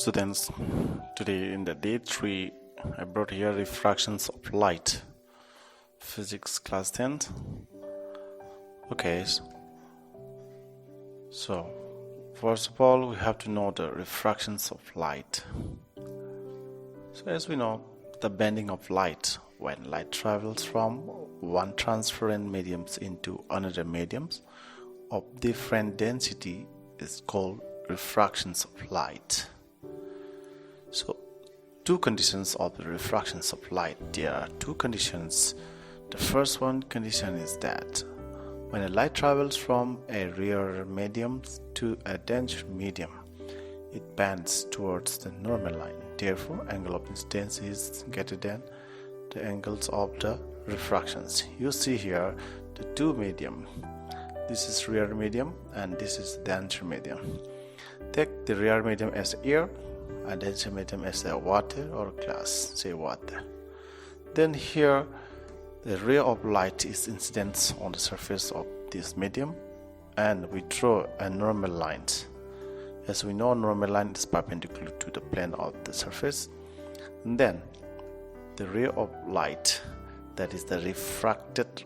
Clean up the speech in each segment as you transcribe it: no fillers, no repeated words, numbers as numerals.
Students, today in the day 3 I brought here refractions of light, physics class 10. Okay, so first of all we have to know the refractions of light. So as we know, the bending of light when light travels from one transparent medium into another medium of different density is called refractions of light. So two conditions of the refractions of light. There are two conditions. The first one condition is that when a light travels from a rarer medium to a denser medium, it bends towards the normal line. Therefore, angle of incidence is greater than the angles of the refractions. You see here the two medium. This is rarer medium and this is denser medium. Take the rarer medium as air and denser medium as a water or glass, say water. Then here the ray of light is incident on the surface of this medium and we draw a normal line. As we know, normal line is perpendicular to the plane of the surface. And then the ray of light, that is the refracted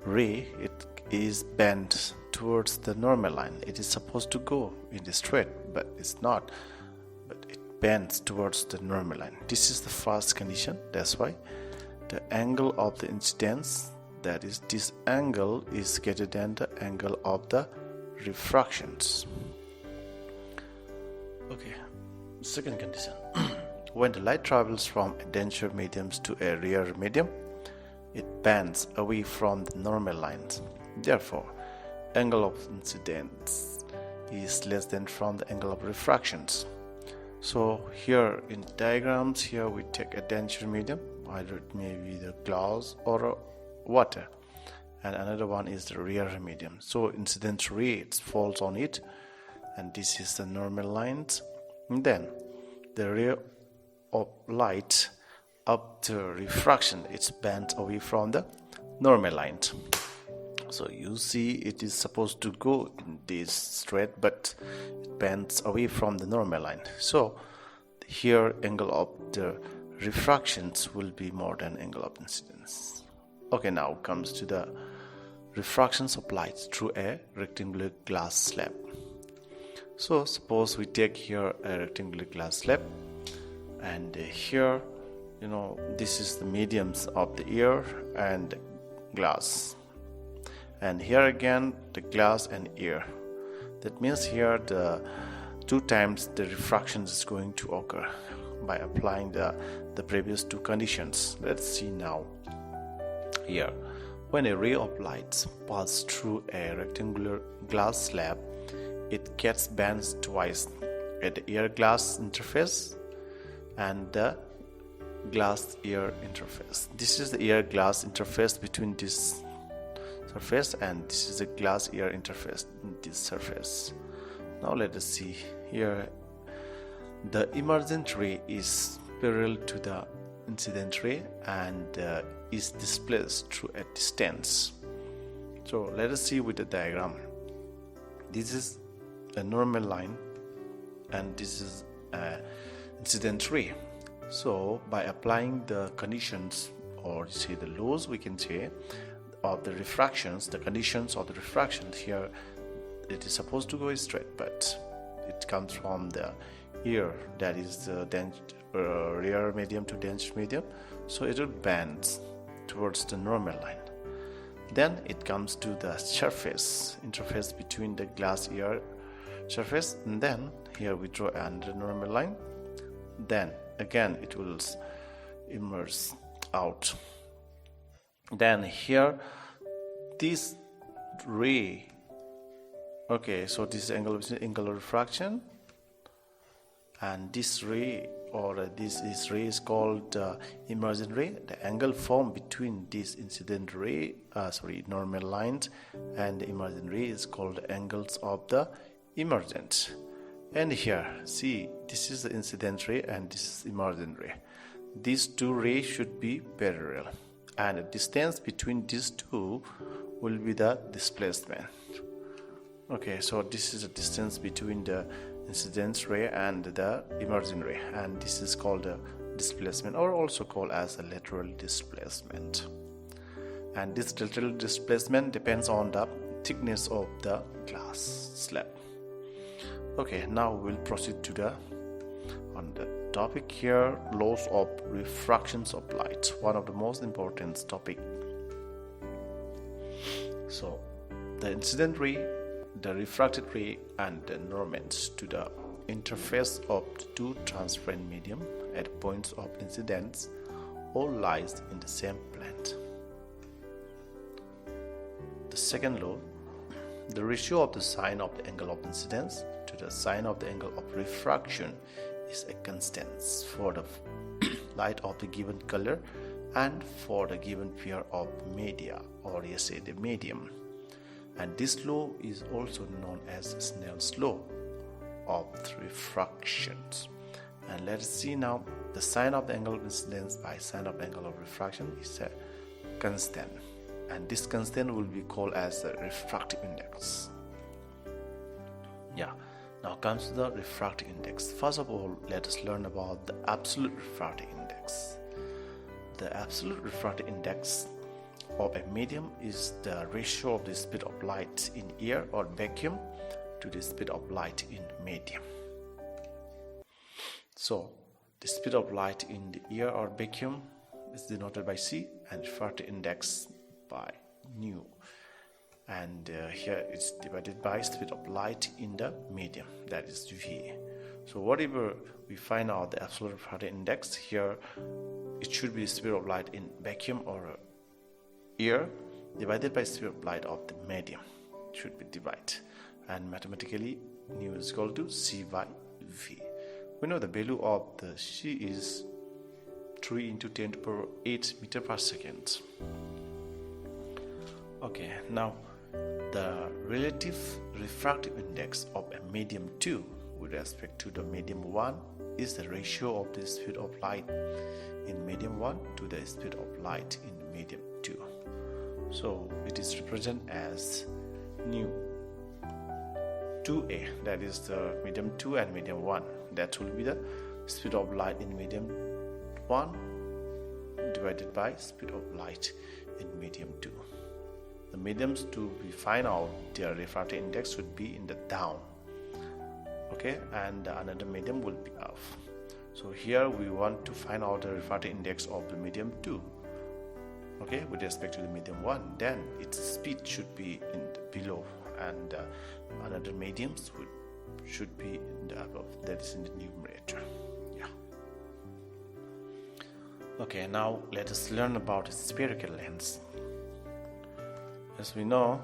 ray, it is bent towards the normal line. It is supposed to go in the straight, but it's not, but it bends towards the normal line. This is the first condition. That's why the angle of the incidence, that is this angle, is greater than the angle of the refractions. Okay, second condition. When the light travels from a denser medium to a rarer medium, it bends away from the normal lines. Therefore, angle of incidence is less than from the angle of refractions. So here in diagrams, here we take a denser medium, either it may be the glass or water, and another one is the rarer medium. So incidence ray falls on it, and this is the normal lines. And then the ray of light after refraction, it's bent away from the normal lines. So you see it is supposed to go in this straight, but it bends away from the normal line. So here angle of the refractions will be more than angle of incidence. Okay, now comes to the refractions of light through a rectangular glass slab. So suppose we take here a rectangular glass slab, and here, you know, this is the mediums of the air and glass, and here again the glass and air. That means here the two times the refraction is going to occur by applying the previous two conditions. Let's see now. Here, when a ray of light passes through a rectangular glass slab, it gets bent twice at the air glass interface and the glass air interface. This is the air glass interface between this surface, and this is the glass air interface in this surface. Now let us see here. The emergent ray is parallel to the incident ray and is displaced through a distance. So let us see with the diagram. This is a normal line and this is an incident ray. So by applying the conditions, or say the laws, we can say, of the refractions, the conditions of the refractions, here it is supposed to go straight, but it comes from the air, that is the rarer medium to denser medium, so it will bend towards the normal line. Then it comes to the surface interface between the glass air surface, and then here we draw another normal line. Then again it will emerge out. Then here this ray, okay, so this angle of refraction, and this ray, or this ray is called emergent ray. The angle formed between this incident ray, normal lines, and the emergent ray is called angles of the emergent. And here, see, this is the incident ray and this is emergent ray. These two rays should be parallel, and the distance between these two will be the displacement. Okay, so this is the distance between the incident ray and the emerging ray, and this is called a displacement, or also called as a lateral displacement. And this lateral displacement depends on the thickness of the glass slab. Okay, now we'll proceed to the topic here, laws of refractions of light, one of the most important topic. So the incident ray, the refracted ray, and the normans to the interface of the two transparent medium at points of incidence all lies in the same plane. The second law, the ratio of the sine of the angle of incidence to the sine of the angle of refraction is a constant for the light of the given color and for the given pair of media, or you say the medium. And this law is also known as Snell's law of refractions. And let's see now, the sine of the angle of incidence by sine of the angle of refraction is a constant, and this constant will be called as the refractive index. Now comes the refractive index. First of all, let us learn about the absolute refractive index. The absolute refractive index of a medium is the ratio of the speed of light in air or vacuum to the speed of light in medium. So the speed of light in the air or vacuum is denoted by C, and refractive index by nu, and here it's divided by speed of light in the medium, that is V. So whatever we find out the absolute refractive index, here it should be the speed of light in vacuum or air divided by speed of light of the medium, should be divided, and mathematically nu is equal to C by V. We know the value of the C is 3 into 10 to the power 8 meter per second. Okay, now the relative refractive index of a medium 2 with respect to the medium 1 is the ratio of the speed of light in medium 1 to the speed of light in medium 2. So it is represented as nu 2a, that is the medium 2 and medium 1. That will be the speed of light in medium 1 divided by speed of light in medium 2. The mediums to be find out their refractive index would be in the down, okay, and another medium will be up. So here we want to find out the refractive index of the medium 2, okay, with respect to the medium 1. Then its speed should be in the below, and another mediums should be in the above, that is in the numerator. Okay, now let us learn about a spherical lens. As we know,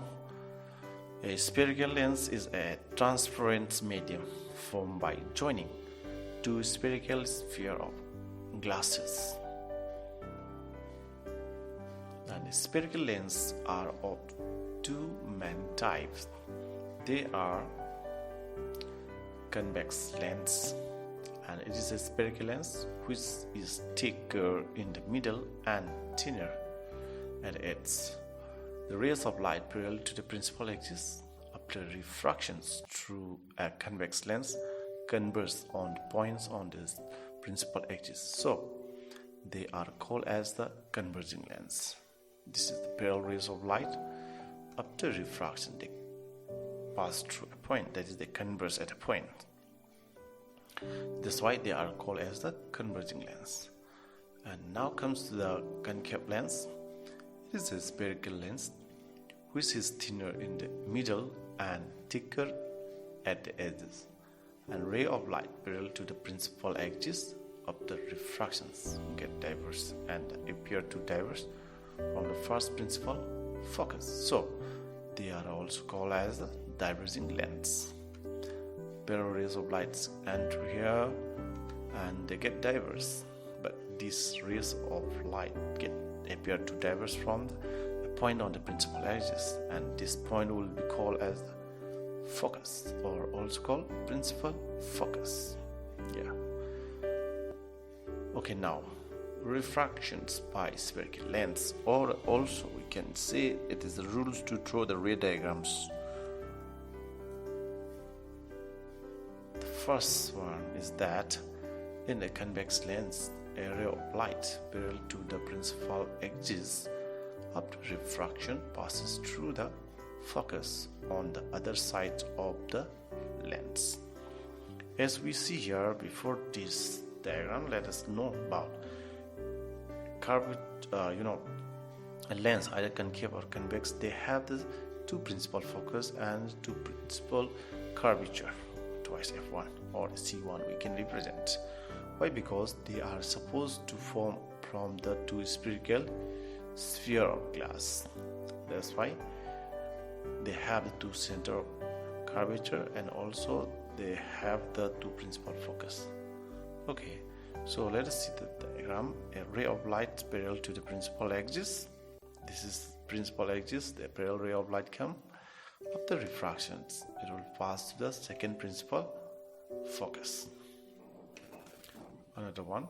a spherical lens is a transparent medium formed by joining two spherical spheres of glasses. And the spherical lenses are of two main types. They are convex lens, and it is a spherical lens which is thicker in the middle and thinner at its. The rays of light parallel to the principal axis after refractions through a convex lens converge on the points on the principal axis. So they are called as the converging lens. This is the parallel rays of light. After refraction, they pass through a point, that is, they converge at a point. That's why they are called as the converging lens. And now comes to the concave lens. It is a spherical lens which is thinner in the middle and thicker at the edges, and ray of light parallel to the principal axis of the refractions get diverse and appear to diverge from the first principal focus. So they are also called as the diverging lens. Parallel rays of light enter here and they get diverse, but these rays of light appear to diverge from a point on the principal axis, and this point will be called as the focus, or also called principal focus. Okay, now refractions by spherical lens, or also we can say it is the rules to draw the ray diagrams. The first one is that in a convex lens, a ray of light parallel to the principal axis after refraction passes through the focus on the other side of the lens. As we see here before this diagram, let us know about curved, a lens, either concave or convex. They have the two principal focus and two principal curvature, twice f1 or c1 we can represent. Why? Because they are supposed to form from the two spherical sphere of glass. That's why they have the two center of curvature and also they have the two principal focus. Okay, so let us see the diagram. A ray of light parallel to the principal axis. This is principal axis. The parallel ray of light come. After refractions, it will pass to the second principal focus. Another one,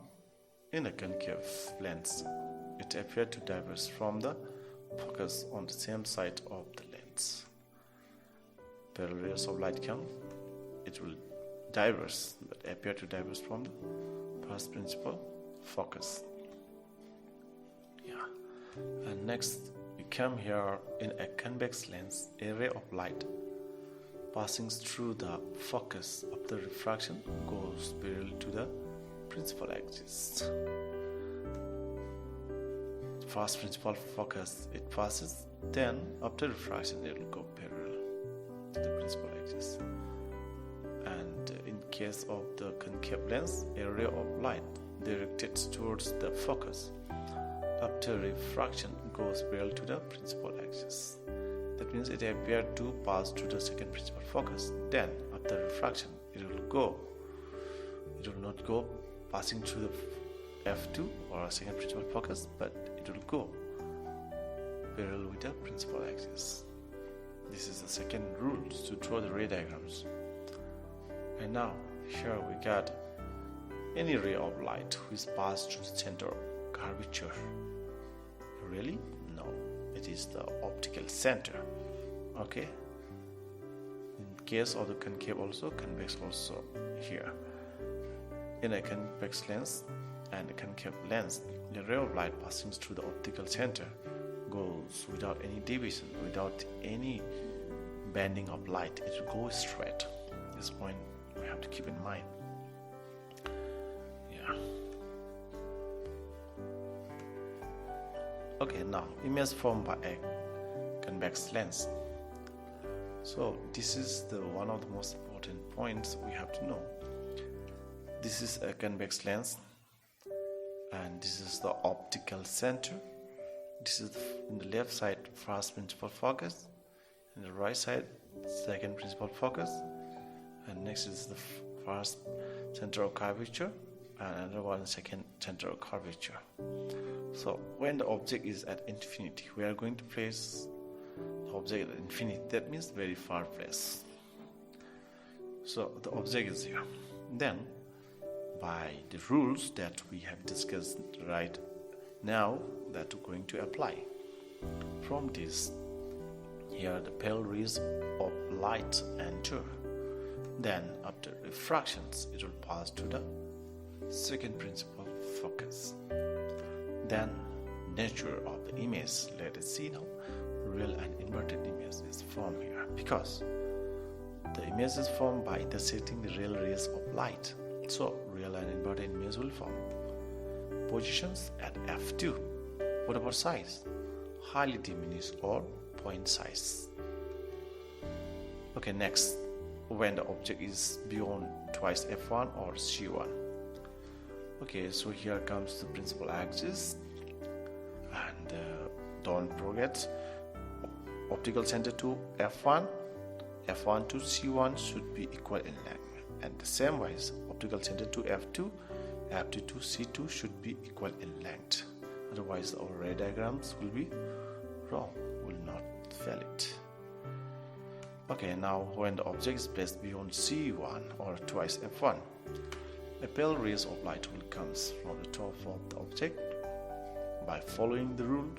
in a concave lens, it appeared to diverge from the focus on the same side of the lens. Parallel rays of light come. It will diverge, but appear to diverge from the first principal focus. And next we come here. In a convex lens, a ray of light passing through the focus of the refraction goes parallel to the principal axis. First principal focus it passes, then after refraction it will go parallel to the principal axis. And in case of the concave lens, a ray of light directed towards the focus after refraction goes parallel to the principal axis. That means it appeared to pass to the second principal focus. Then after refraction it will not go passing through the f2 or second principal focus, but it will go parallel with the principal axis. This is the second rule to draw the ray diagrams. And now here we got any ray of light which passed through the center of curvature. Really? No, it is the optical center. Okay, in case of the concave also, convex also here. In a convex lens and a concave lens, the ray of light passing through the optical center goes without any deviation, without any bending of light. It will go straight. This point we have to keep in mind. Okay, now image formed by a convex lens. So this is the one of the most important points we have to know. This is a convex lens and this is the optical center. This is in the left side first principal focus, in the right side second principal focus, and next is the first center of curvature and another one second center of curvature. So when the object is at infinity, we are going to place the object at infinity. That means very far place. So the object is here. Then by the rules that we have discussed right now that we're going to apply, from this here the pale rays of light enter. Then after refractions it will pass to the second principal focus. Then nature of the image, let us see now. Real and inverted image is formed here because the image is formed by intersecting the real rays of light. So real and inverted image will form. Positions at f2. What about size? Highly diminished or point size. Okay, next, when the object is beyond twice f1 or c1. Okay, so here comes the principal axis, and don't forget optical center to f1 to c1 should be equal in length, and the same wise optical center to f2 to c2 should be equal in length. Otherwise our ray diagrams will be wrong, will not valid. Okay, now when the object is placed beyond c1 or twice f1, a pale rays of light will come from the top of the object. By following the rules,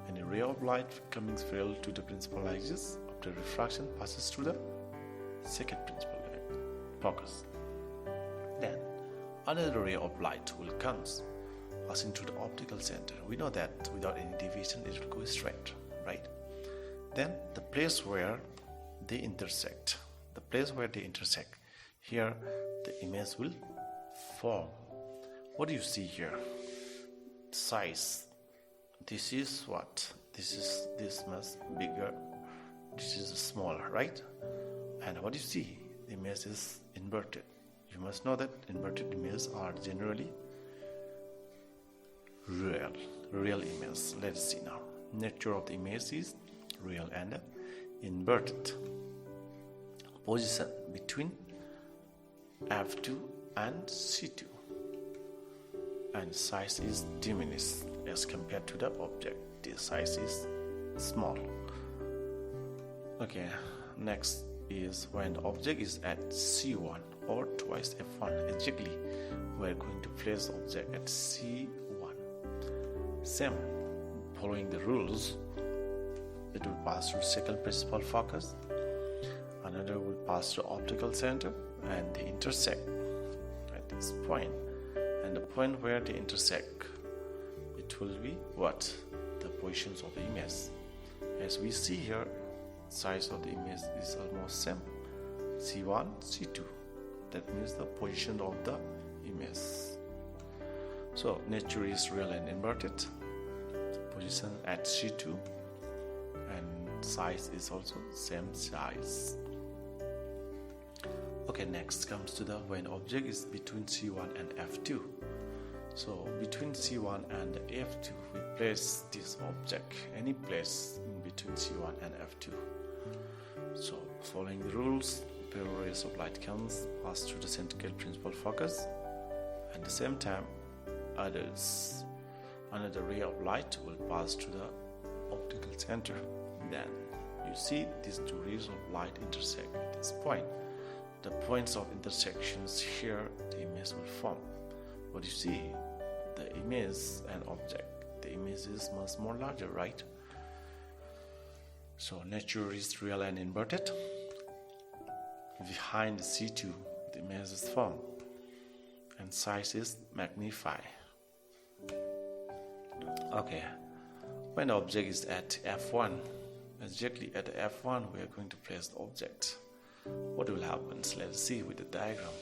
any ray of light coming parallel to the principal axis after refraction passes through the second principal focus. Then another ray of light will come passing through the optical center. We know that without any deviation it will go straight, right? Then the place where they intersect, here the image will form. What do you see here? Size. This is what? This much bigger, this is smaller, right? And what do you see? The image is inverted. You must know that inverted images are generally real images. Let's see now. Nature of the image is real and inverted. Position between F2 and C2, and size is diminished as compared to the object. The size is small. Okay, next is when the object is at C1 or twice F1. Exactly, we are going to place the object at C1. Same, following the rules, it will pass through second principal focus, another will pass through optical center, and they intersect at this point. And the point where they intersect, it will be what? The positions of the image. As we see here, size of the image is almost same, C1, C2. That means the position of the image. So nature is real and inverted. Position at C2, and size is also same size. Okay, next comes to the when object is between C1 and F2. So between C1 and F2, we place this object any place in between C1 and F2. So following the rules, parallel rays of light comes pass through the central principal focus, at the same time another ray of light will pass through the optical center. Then you see these two rays of light intersect at this point. The points of intersections here, the image will form. What you see, the image and object, the image is much more larger, right? So nature is real and inverted. Behind C2, the image is formed, and size is magnified. Okay, when the object is at F1, exactly at F1 we are going to place the object. What will happen? Let's see with the diagram.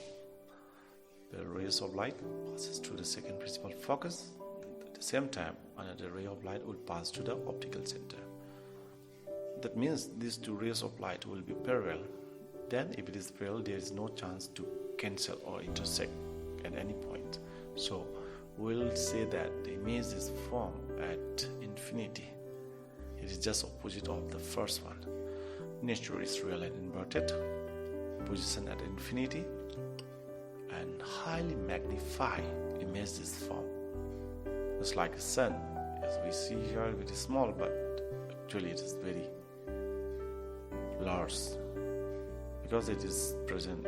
The rays of light passes through the second principal focus. At the same time, another ray of light will pass to the optical center. That means these two rays of light will be parallel. Then if it is parallel, there is no chance to cancel or intersect at any point. So we'll say that the image is formed at infinity. It is just opposite of the first one. Nature is real and inverted. Position at infinity, and highly magnified image is formed. It's like a sun. As we see here, it is small, but actually it is very large because it is present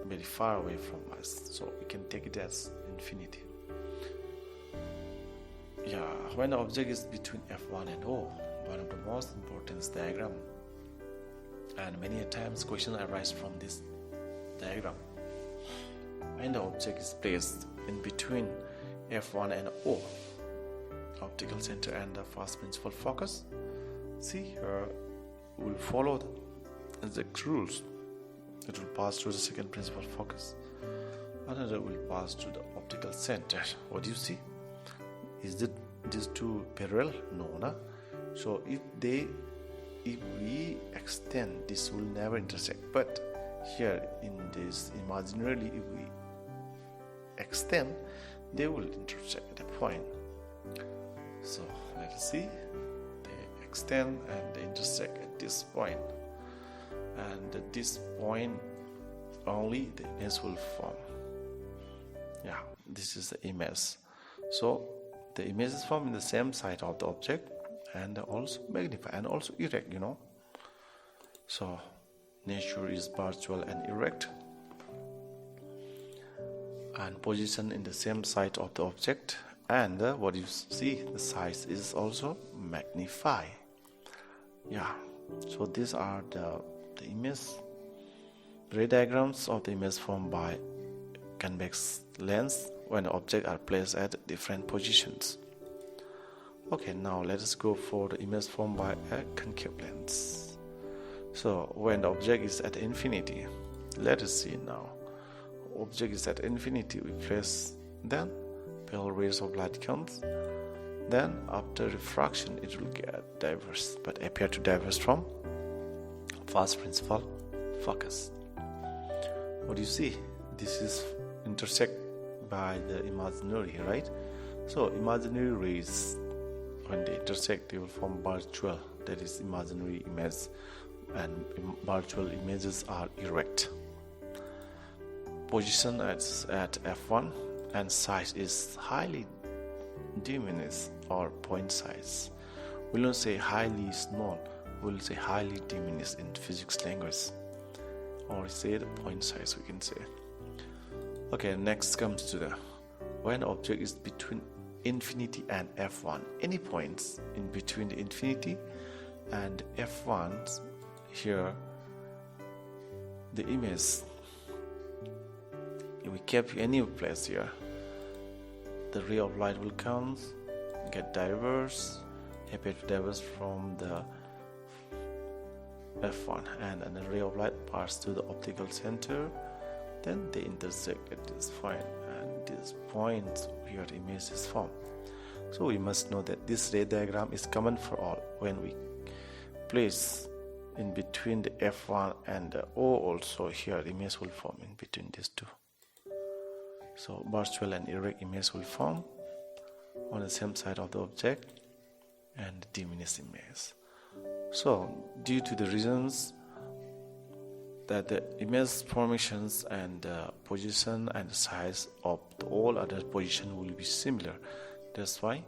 very far away from us. So we can take it as infinity. Yeah, when the object is between F1 and O, one of the most important diagram, and many a times questions arise from this diagram. When the object is placed in between F1 and O, optical center and the first principal focus, see here we will follow the exact rules. It will pass through the second principal focus, another will pass through the optical center. What do you see? Is these two parallel? No. So if we extend, this will never intersect. But here in this imaginarily, if we extend, they will intersect at a point. So let's see, they extend and they intersect at this point, and at this point only the image will form. Yeah, this is the image. So the image is formed in the same side of the object, and also magnify and also erect, So nature is virtual and erect, and position in the same side of the object, and what you see, the size is also magnified. Yeah, so these are the image ray diagrams of the image formed by convex lens when objects are placed at different positions. Okay, now let us go for the image formed by a concave lens. So when the object is at infinity, let us see now. Object is at infinity, we place, then pale rays of light comes, then after refraction it will get diverse, but appear to diverse from first principal focus. What do you see? This is intersect by the imaginary, right? So imaginary rays, when they intersect, they will form virtual, that is imaginary image, and virtual images are erect. Position at f1 and size is highly diminished, or point size. We don't say highly small, we'll say highly diminished in physics language, or say the point size, we can say. Okay, next comes to the when object is between infinity and f1, any points in between the infinity and f1, here the image, we kept any place here, the ray of light will come, get diverse, appear to diverse from the f1, and a ray of light passes to the optical center, then they intersect at this point, and this point where the image is formed. So we must know that this ray diagram is common for all. When we place in between the f1 and the o, also here the image will form in between these two. So virtual and erect image will form on the same side of the object, and diminished image. So due to the reasons that the image formations and position and the size of all other position will be similar, that's why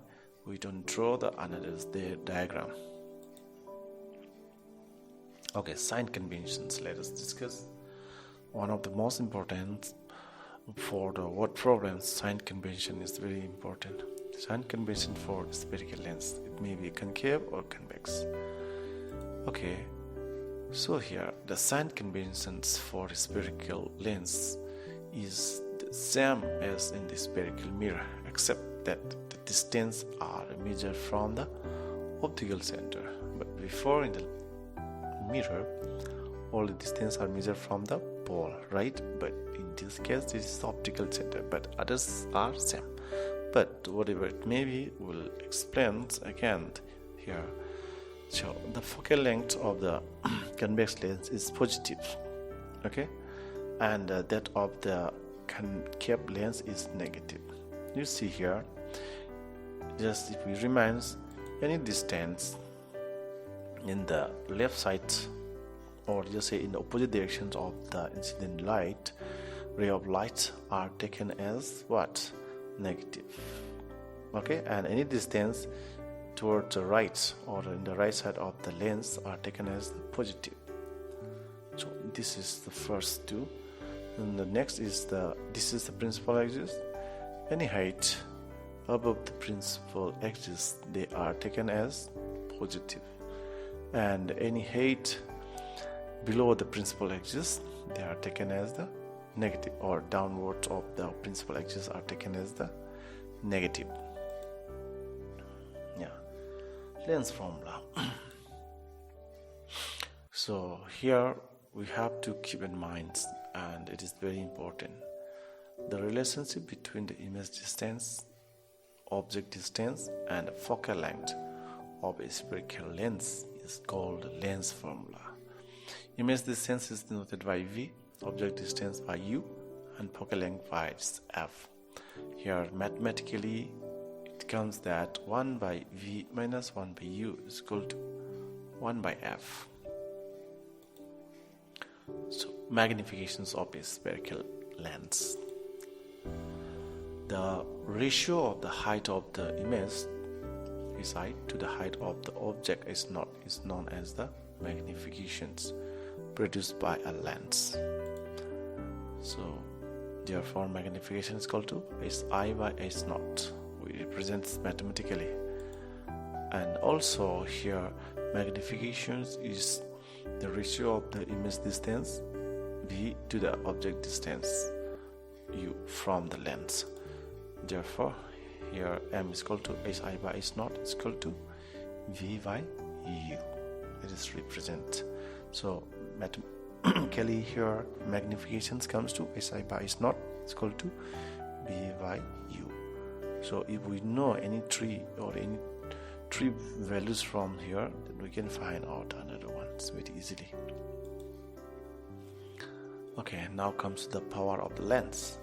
we don't draw the another diagram. Okay, sign conventions, let us discuss. One of the most important for the word problems, sign convention is very important. Sign convention for spherical lens, it may be concave or convex. Okay, so here the sign conventions for spherical lens is the same as in the spherical mirror, except that the distance are measured from the optical center. But before in the mirror, all the distance are measured from the pole, right? But in this case, this is the optical center, but others are same. But whatever it may be, we'll explain again here. So the focal length of the convex lens is positive, okay, and that of the concave lens is negative. You see here, just if we remind, any distance in the left side, or just say in the opposite directions of the incident light, ray of light are taken as what? Negative. Okay, and any distance towards the right or in the right side of the lens are taken as positive. So this is the first two, and the next is this is the principal axis. Any height above the principal axis, they are taken as positive, and any height below the principal axis, they are taken as the negative, or downwards of the principal axis are taken as the negative. Yeah, lens formula. So here we have to keep in mind, and it is very important, the relationship between the image distance, object distance, and focal length of a spherical lens is called lens formula. Image distance is denoted by V, object distance by U, and focal length by F. Here mathematically it comes that 1 by V minus 1 by U is equal to 1 by F. So magnifications of a spherical lens. The ratio of the height of the image to the height of the object is known as the magnifications produced by a lens. So therefore magnification is equal to Si by S naught. We represent this mathematically. And also here magnifications is the ratio of the image distance v to the object distance u from the lens. Therefore, here m is equal to si by s naught is equal to v by u. It is represent. So mathematically here magnifications comes to si by s naught is equal to v by u. So if we know any tree or any tree values from here, then we can find out another ones very easily. Okay, now comes the power of the lens.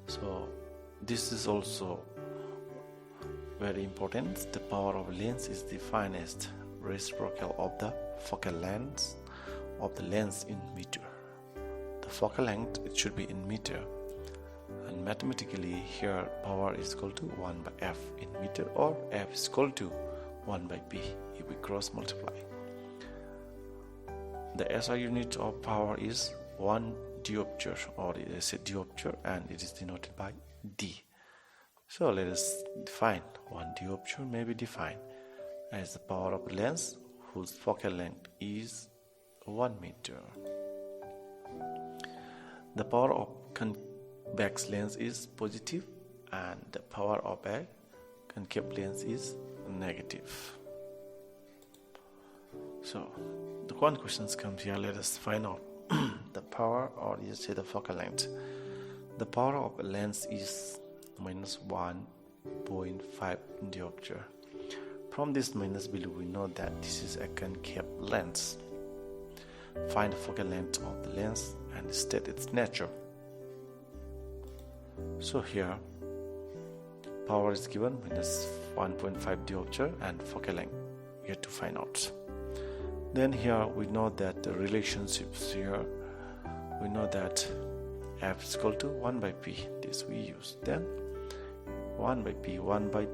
So this is also very important. The power of lens is the finest reciprocal of the focal length of the lens in meter. The focal length, it should be in meter, and mathematically here power is equal to 1 by f in meter, or f is equal to 1 by p if we cross multiply. The SI unit of power is 1 diopter, or it is a diopter, and it is denoted by d. So let us define 1 diopter may be defined as the power of a lens whose focal length is 1 meter. The power of convex lens is positive, and the power of a concave lens is negative. So the one question comes here. Let us find out the power, or you say the focal length. The power of a lens is minus 1.5 diopter. From this minus below, we know that this is a concave lens. Find the focal length of the lens and state its nature. So here power is given minus 1.5 diopter and focal length we have to find out. Then here we know that the relationships here, we know that f is equal to 1 by p, this we use. Then 1 by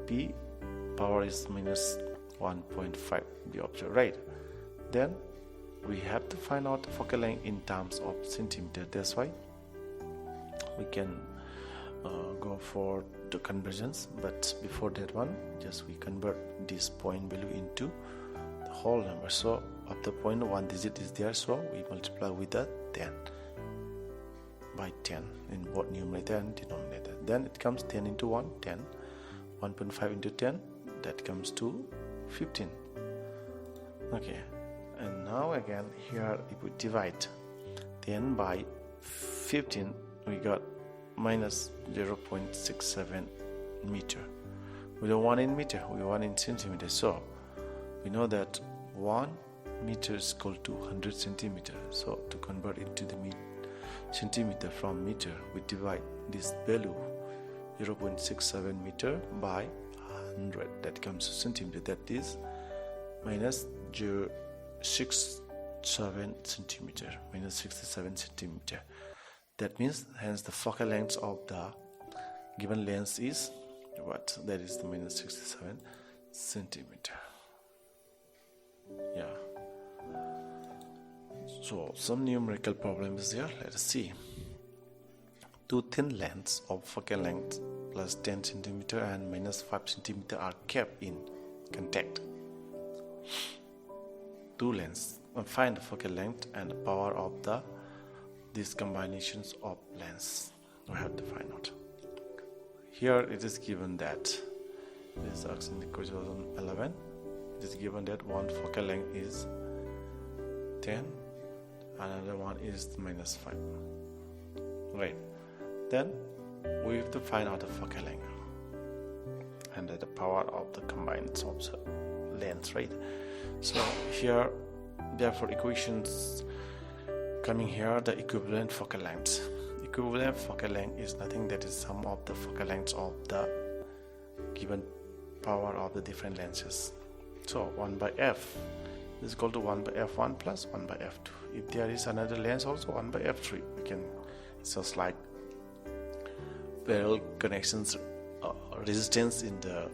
p power is minus 1.5 diopter, right? Then we have to find out the focal length in terms of centimeter. That's why we can go for the conversions, but before that one, just we convert this point value into the whole number. So of the point, one digit is there, so we multiply with the 10 by 10 in both numerator and denominator. Then it comes 10 into 1, 10. 1.5 into 10, that comes to 15. Okay, and now again here if we divide 10 by 15, we got minus 0.67 meter. We don't want in meter, we want in centimeter. So we know that 1 meter is equal to 100 centimeter. So to convert it to the centimeter from meter, we divide this value 0.67 meter by 100. That comes to centimeter. That is minus 0.67 centimeter. Minus 67 centimeter. That means hence the focal length of the given lens is what? That is the minus 67 centimeter. Yeah. So some numerical problems here. Let us see. Two thin lengths of focal length plus 10 centimeter and minus 5 centimeter are kept in contact. Two lengths. Find the focal length and the power of these combinations of lengths. We have to find out. Here it is given that this is asked in the question 11. It is given that one focal length is 10, another one is minus 5. Right. Then we have to find out the focal length and the power of the combined of the lengths, right? So here, therefore, equations coming here, the equivalent focal length. Equivalent focal length is nothing that is sum of the focal lengths of the given power of the different lenses. So 1 by f is equal to 1 by f1 plus 1 by f2. If there is another lens also 1 by f3, we can, it's just like parallel connections, resistance in the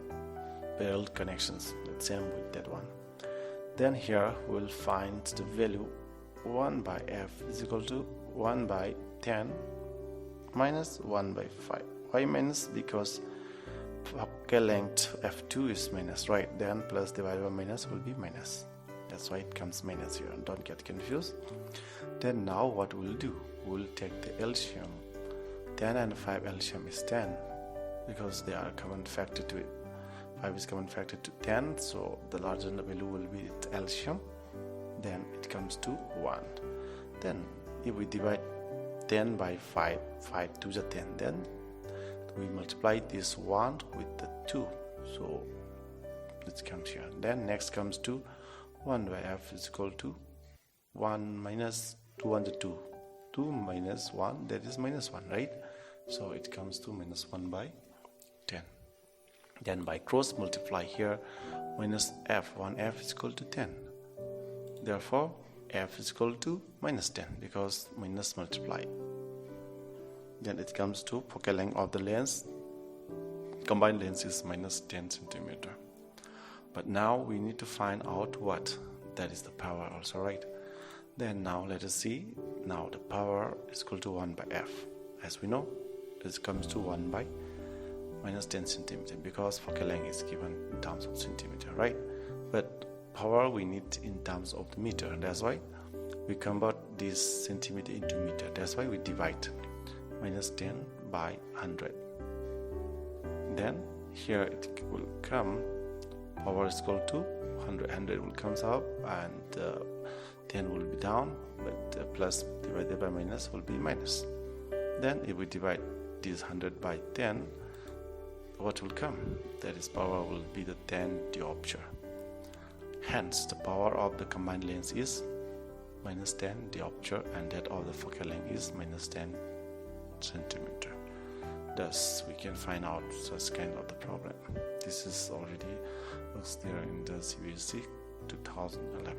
parallel connections. Let's same with that one. Then here we will find the value 1 by f is equal to 1 by 10 minus 1 by 5. Why minus? Because focal length f2 is minus, right? Then plus divided by minus will be minus. That's why it comes minus here, and don't get confused. Then now what we'll do, we'll take the LCM. 10 and 5 LCM is 10 because they are common factor to it. 5 is common factor to 10, so the larger the value will be its LCM. Then it comes to 1. Then if we divide 10 by 5, 5 2 is 10, then we multiply this 1 with the 2, so it comes here. Then next comes to 1 by f is equal to 1 minus 2 on the 2. 2 minus 1, that is minus 1, right? So it comes to minus 1 by 10. Then by cross multiply here, minus f, 1f is equal to 10. Therefore, f is equal to minus 10 because minus multiply. Then it comes to focal length of the lens. Combined lens is minus 10 centimeter. But now we need to find out what? That is the power also, right? Then now let us see. Now the power is equal to 1 by f. As we know, it comes to 1 by minus 10 centimeter because focal length is given in terms of centimeter, right? But power we need in terms of the meter. That's why we convert this centimeter into meter. That's why we divide minus 10 by 100. Then here it will come, power is equal to 100. 100 will comes up and 10 will be down, but plus divided by minus will be minus. Then if we divide this 100 by 10, what will come? That is, power will be the 10 diopter. Hence the power of the combined lens is minus 10 diopter, and that of the focal length is minus 10 centimeter. Thus we can find out such kind of the problem. This is already looks there in the CBSE 2011.